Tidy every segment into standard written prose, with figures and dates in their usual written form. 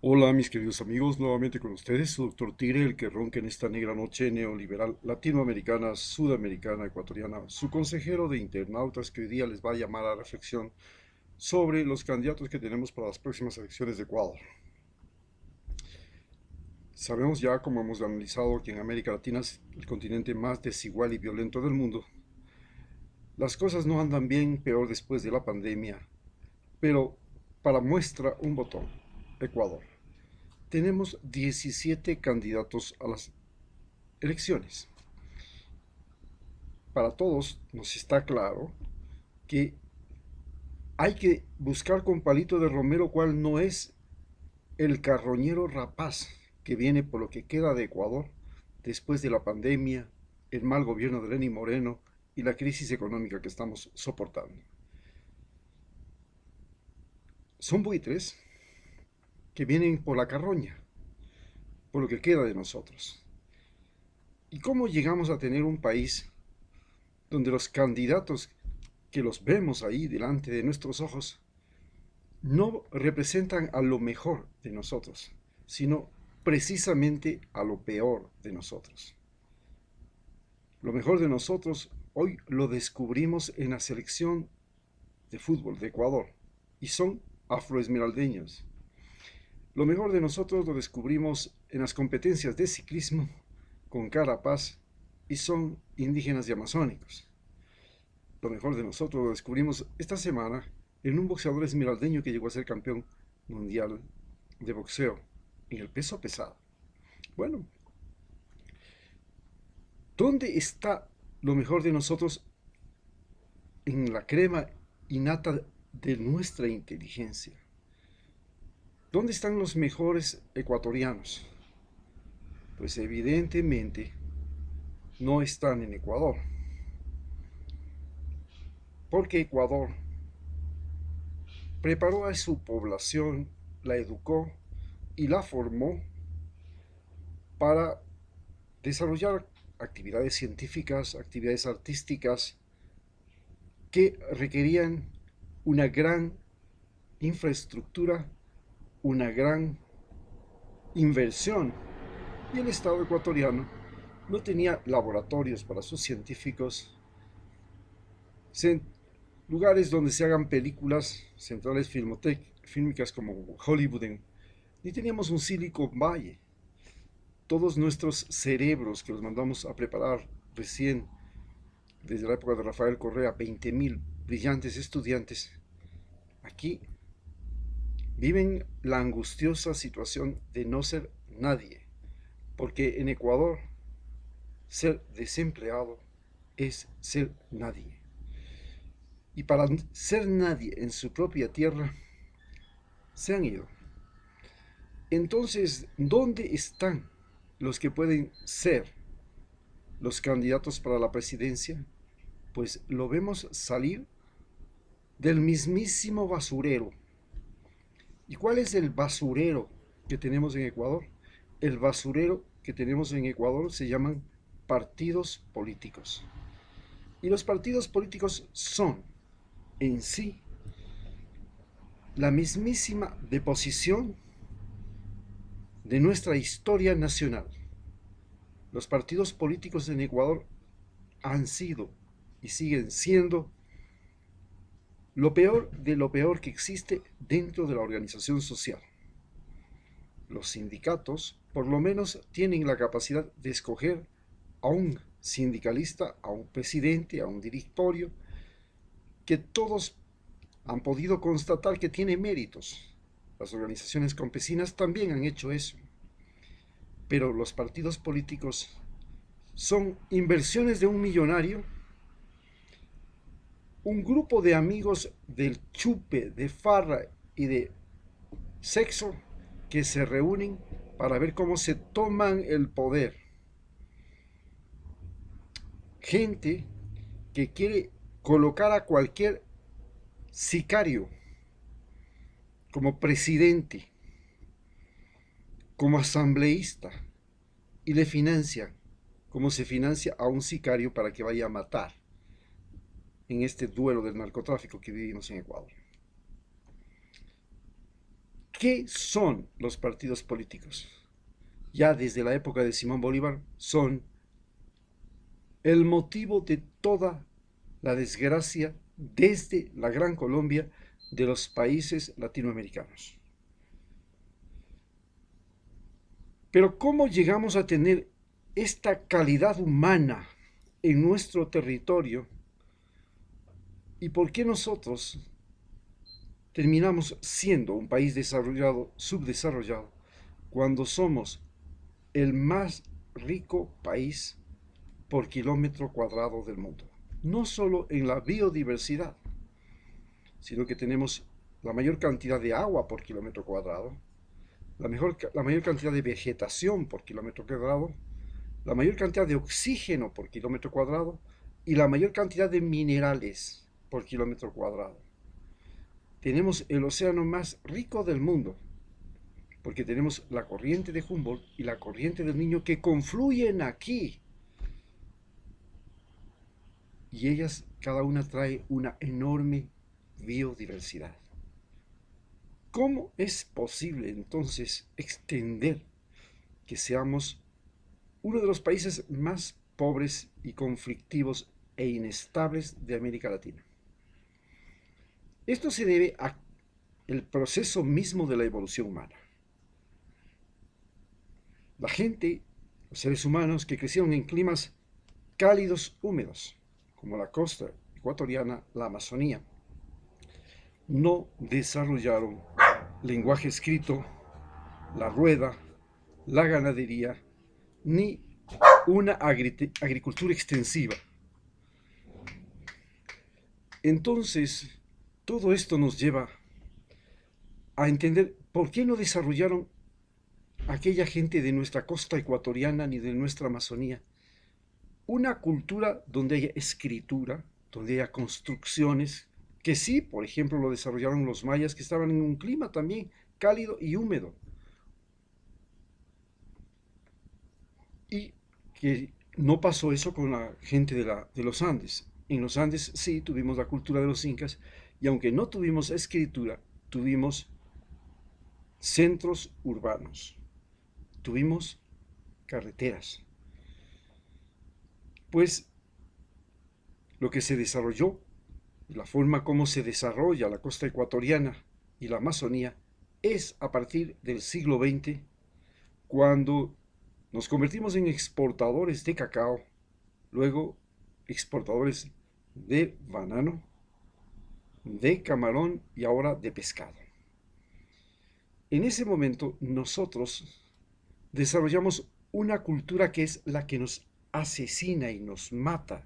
Hola mis queridos amigos, nuevamente con ustedes, su doctor Tigre, el que ronca en esta negra noche neoliberal latinoamericana, sudamericana, ecuatoriana, su consejero de internautas que hoy día les va a llamar a reflexión sobre los candidatos que tenemos para las próximas elecciones de Ecuador. Sabemos ya, como hemos analizado, que en América Latina es el continente más desigual y violento del mundo. Las cosas no andan bien, peor después de la pandemia, pero para muestra un botón, Ecuador. Tenemos 17 candidatos a las elecciones. Para todos nos está claro que hay que buscar con palito de romero cuál no es el carroñero rapaz que viene por lo que queda de Ecuador después de la pandemia, el mal gobierno de Lenín Moreno y la crisis económica que estamos soportando. Son buitres que vienen por la carroña, por lo que queda de nosotros. ¿Y cómo llegamos a tener un país donde los candidatos que los vemos ahí delante de nuestros ojos no representan a lo mejor de nosotros, sino precisamente a lo peor de nosotros? Lo mejor de nosotros hoy lo descubrimos en la selección de fútbol de Ecuador y son afroesmeraldeños. Lo mejor de nosotros lo descubrimos en las competencias de ciclismo con Carapaz y son indígenas y amazónicos. Lo mejor de nosotros lo descubrimos esta semana en un boxeador esmeraldeño que llegó a ser campeón mundial de boxeo en el peso pesado. Bueno, ¿dónde está lo mejor de nosotros en la crema innata de nuestra inteligencia? ¿Dónde están los mejores ecuatorianos? Pues evidentemente no están en Ecuador, porque Ecuador preparó a su población, la educó y la formó para desarrollar actividades científicas, actividades artísticas que requerían una gran infraestructura, una gran inversión. Y el Estado ecuatoriano no tenía laboratorios para sus científicos, lugares donde se hagan películas, centrales fílmicas como Hollywood, ni teníamos un Silicon Valley. Todos nuestros cerebros que los mandamos a preparar recién desde la época de Rafael Correa, 20.000 brillantes estudiantes, aquí viven la angustiosa situación de no ser nadie, porque en Ecuador ser desempleado es ser nadie. Y para ser nadie en su propia tierra, se han ido. Entonces, ¿dónde están los que pueden ser los candidatos para la presidencia? Pues lo vemos salir del mismísimo basurero. ¿Y cuál es el basurero que tenemos en Ecuador? El basurero que tenemos en Ecuador se llaman partidos políticos. Y los partidos políticos son en sí la mismísima deposición de nuestra historia nacional. Los partidos políticos en Ecuador han sido y siguen siendo lo peor de lo peor que existe dentro de la organización social. Los sindicatos, por lo menos, tienen la capacidad de escoger a un sindicalista, a un presidente, a un directorio, que todos han podido constatar que tiene méritos. Las organizaciones campesinas también han hecho eso. Pero los partidos políticos son inversiones de un millonario, un grupo de amigos del chupe, de farra y de sexo que se reúnen para ver cómo se toman el poder. Gente que quiere colocar a cualquier sicario como presidente, como asambleísta, y le financian como se financia a un sicario para que vaya a matar en este duelo del narcotráfico que vivimos en Ecuador. ¿Qué son los partidos políticos? Ya desde la época de Simón Bolívar son el motivo de toda la desgracia desde la Gran Colombia de los países latinoamericanos. Pero ¿cómo llegamos a tener esta calidad humana en nuestro territorio? ¿Y por qué nosotros terminamos siendo un país desarrollado, subdesarrollado, cuando somos el más rico país por kilómetro cuadrado del mundo? No solo en la biodiversidad, sino que tenemos la mayor cantidad de agua por kilómetro cuadrado, la mayor cantidad de vegetación por kilómetro cuadrado, la mayor cantidad de oxígeno por kilómetro cuadrado y la mayor cantidad de minerales por kilómetro cuadrado. Tenemos el océano más rico del mundo, porque tenemos la corriente de Humboldt y la corriente del Niño que confluyen aquí. Y ellas, cada una trae una enorme biodiversidad. ¿Cómo es posible entonces extender que seamos uno de los países más pobres y conflictivos e inestables de América Latina? Esto se debe al proceso mismo de la evolución humana. La gente, los seres humanos que crecieron en climas cálidos, húmedos, como la costa ecuatoriana, la Amazonía, no desarrollaron lenguaje escrito, la rueda, la ganadería, ni una agricultura extensiva. Entonces, todo esto nos lleva a entender por qué no desarrollaron aquella gente de nuestra costa ecuatoriana ni de nuestra Amazonía una cultura donde haya escritura, donde haya construcciones, que sí, por ejemplo, lo desarrollaron los mayas, que estaban en un clima también cálido y húmedo, y que no pasó eso con la gente de los Andes. En los Andes sí tuvimos la cultura de los incas, y aunque no tuvimos escritura, tuvimos centros urbanos, tuvimos carreteras. Pues lo que se desarrolló, la forma como se desarrolla la costa ecuatoriana y la Amazonía, es a partir del siglo XX, cuando nos convertimos en exportadores de cacao, luego exportadores de banano, de camarón y ahora de pescado. En ese momento nosotros desarrollamos una cultura que es la que nos asesina y nos mata.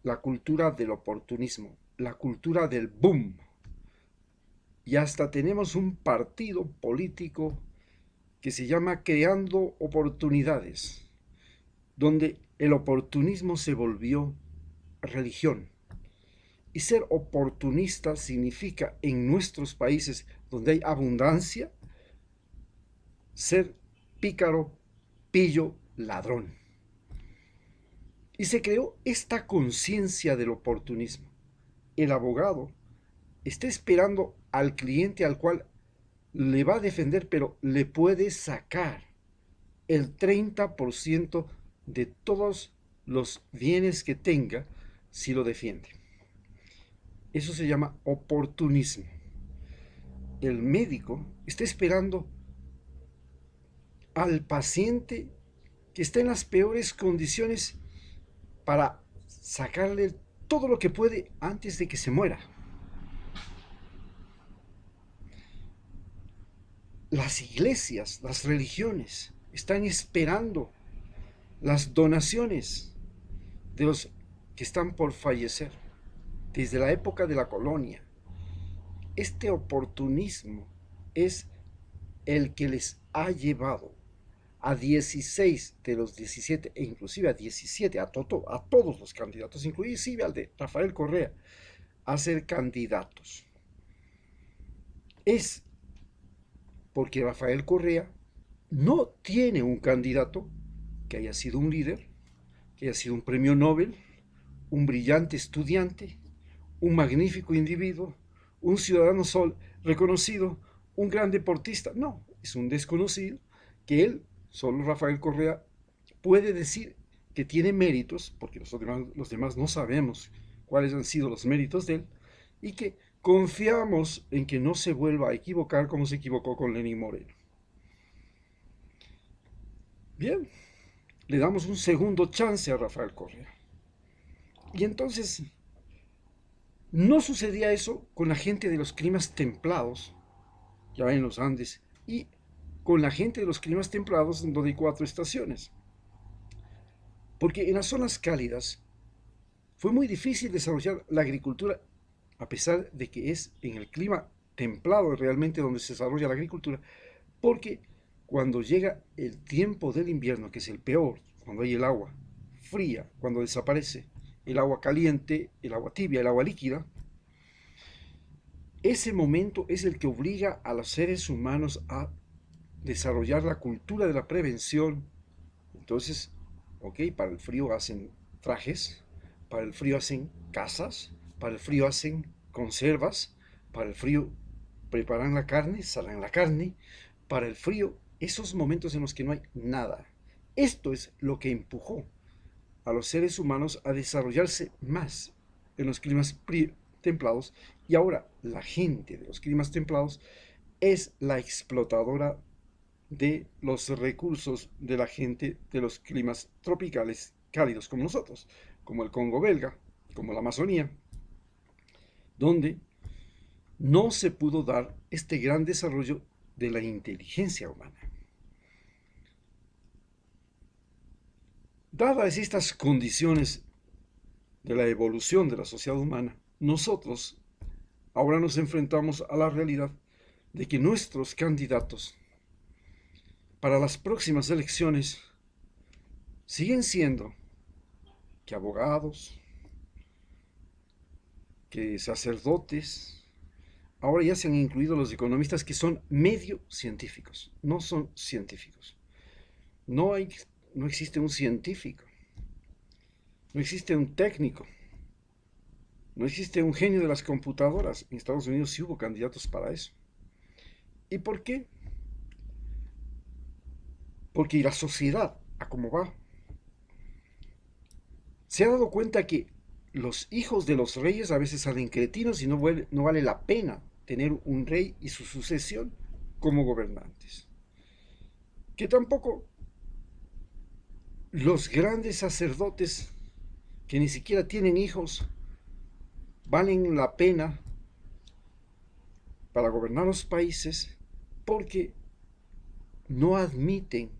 La cultura del oportunismo, la cultura del boom. Y hasta tenemos un partido político que se llama Creando Oportunidades, donde el oportunismo se volvió religión. Y ser oportunista significa, en nuestros países donde hay abundancia, ser pícaro, pillo, ladrón. Y se creó esta conciencia del oportunismo. El abogado está esperando al cliente al cual le va a defender, pero le puede sacar el 30% de todos los bienes que tenga si lo defiende. Eso se llama oportunismo. El médico está esperando al paciente que está en las peores condiciones para sacarle todo lo que puede antes de que se muera. Las iglesias, las religiones, están esperando las donaciones de los que están por fallecer desde la época de la colonia. Este oportunismo es el que les ha llevado a 16 de los 17, e inclusive a 17, a todos los candidatos, inclusive al de Rafael Correa, a ser candidatos. Es porque Rafael Correa no tiene un candidato que haya sido un líder, que haya sido un premio Nobel, un brillante estudiante, un magnífico individuo, un ciudadano sol reconocido, un gran deportista. No, es un desconocido que él, solo Rafael Correa, puede decir que tiene méritos, porque los demás no sabemos cuáles han sido los méritos de él, y que confiamos en que no se vuelva a equivocar como se equivocó con Lenín Moreno. Bien, le damos un segundo chance a Rafael Correa. Y entonces, no sucedía eso con la gente de los climas templados, ya en los Andes, y con la gente de los climas templados en donde hay 4 estaciones. Porque en las zonas cálidas fue muy difícil desarrollar la agricultura, a pesar de que es en el clima templado realmente donde se desarrolla la agricultura, porque cuando llega el tiempo del invierno, que es el peor, cuando hay el agua fría, cuando desaparece el agua caliente, el agua tibia, el agua líquida, ese momento es el que obliga a los seres humanos a desarrollar la cultura de la prevención. Entonces, ok, para el frío hacen trajes, para el frío hacen casas, para el frío hacen conservas, para el frío preparan la carne, salan la carne, para el frío, esos momentos en los que no hay nada. Esto es lo que empujó a los seres humanos a desarrollarse más en los climas templados, y ahora la gente de los climas templados es la explotadora de los recursos de la gente de los climas tropicales cálidos como nosotros, como el Congo belga, como la Amazonía, donde no se pudo dar este gran desarrollo de la inteligencia humana. Dadas estas condiciones de la evolución de la sociedad humana, nosotros ahora nos enfrentamos a la realidad de que nuestros candidatos para las próximas elecciones siguen siendo que abogados, que sacerdotes, ahora ya se han incluido los economistas que son medio científicos, no son científicos. No existe un científico, no existe un técnico, no existe un genio de las computadoras. En Estados Unidos sí hubo candidatos para eso. ¿Y por qué? Porque la sociedad, a cómo va, se ha dado cuenta que los hijos de los reyes a veces salen cretinos y no vale la pena tener un rey y su sucesión como gobernantes. Que tampoco los grandes sacerdotes que ni siquiera tienen hijos valen la pena para gobernar los países, porque no admiten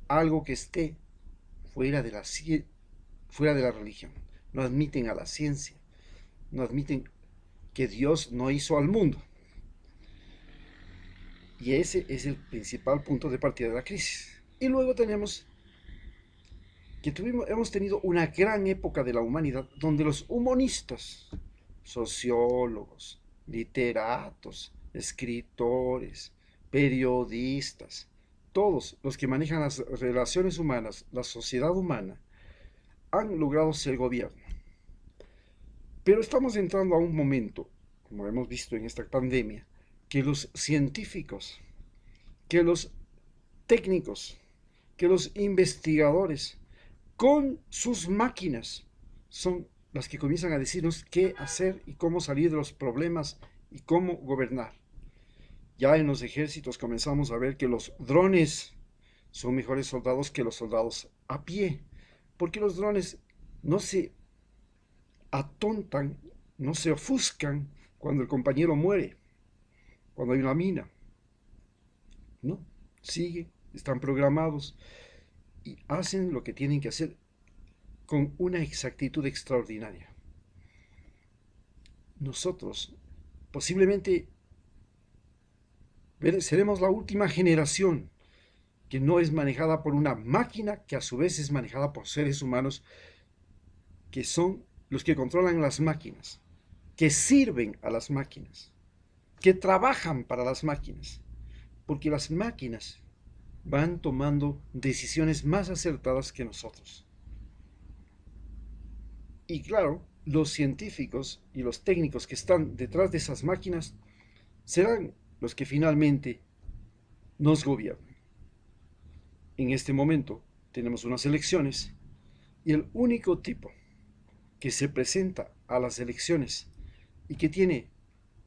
algo que esté fuera de la religión, no admiten a la ciencia, no admiten que Dios no hizo al mundo. Y ese es el principal punto de partida de la crisis. Y luego tenemos que hemos tenido una gran época de la humanidad donde los humanistas, sociólogos, literatos, escritores, periodistas, todos los que manejan las relaciones humanas, la sociedad humana, han logrado ser gobierno. Pero estamos entrando a un momento, como hemos visto en esta pandemia, que los científicos, que los técnicos, que los investigadores, con sus máquinas, son las que comienzan a decirnos qué hacer y cómo salir de los problemas y cómo gobernar. Ya en los ejércitos comenzamos a ver que los drones son mejores soldados que los soldados a pie, porque los drones no se atontan, no se ofuscan cuando el compañero muere, cuando hay una mina. No, están programados y hacen lo que tienen que hacer con una exactitud extraordinaria. Nosotros posiblemente seremos la última generación que no es manejada por una máquina que a su vez es manejada por seres humanos que son los que controlan las máquinas, que sirven a las máquinas, que trabajan para las máquinas, porque las máquinas van tomando decisiones más acertadas que nosotros. Y claro, los científicos y los técnicos que están detrás de esas máquinas serán los que finalmente nos gobiernan. En este momento tenemos unas elecciones y el único tipo que se presenta a las elecciones y que tiene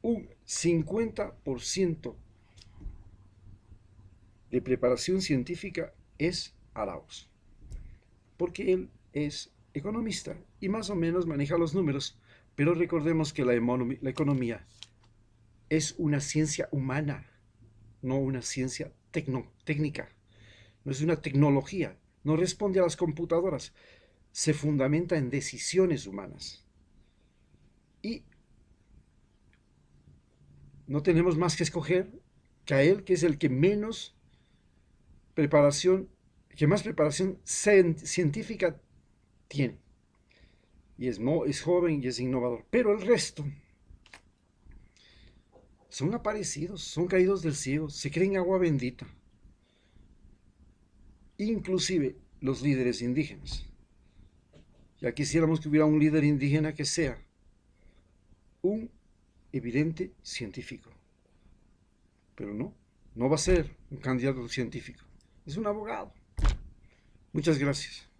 un 50% de preparación científica es Arauz, porque él es economista y más o menos maneja los números, pero recordemos que la economía es una ciencia humana, no una ciencia técnica, no es una tecnología, no responde a las computadoras, se fundamenta en decisiones humanas. Y no tenemos más que escoger que a él, que es el que menos preparación, que más preparación científica tiene. Y es joven y es innovador. Pero el resto son aparecidos, son caídos del cielo, se creen agua bendita. Inclusive los líderes indígenas. Ya quisiéramos que hubiera un líder indígena que sea un evidente científico. Pero no, no va a ser un candidato científico. Es un abogado. Muchas gracias.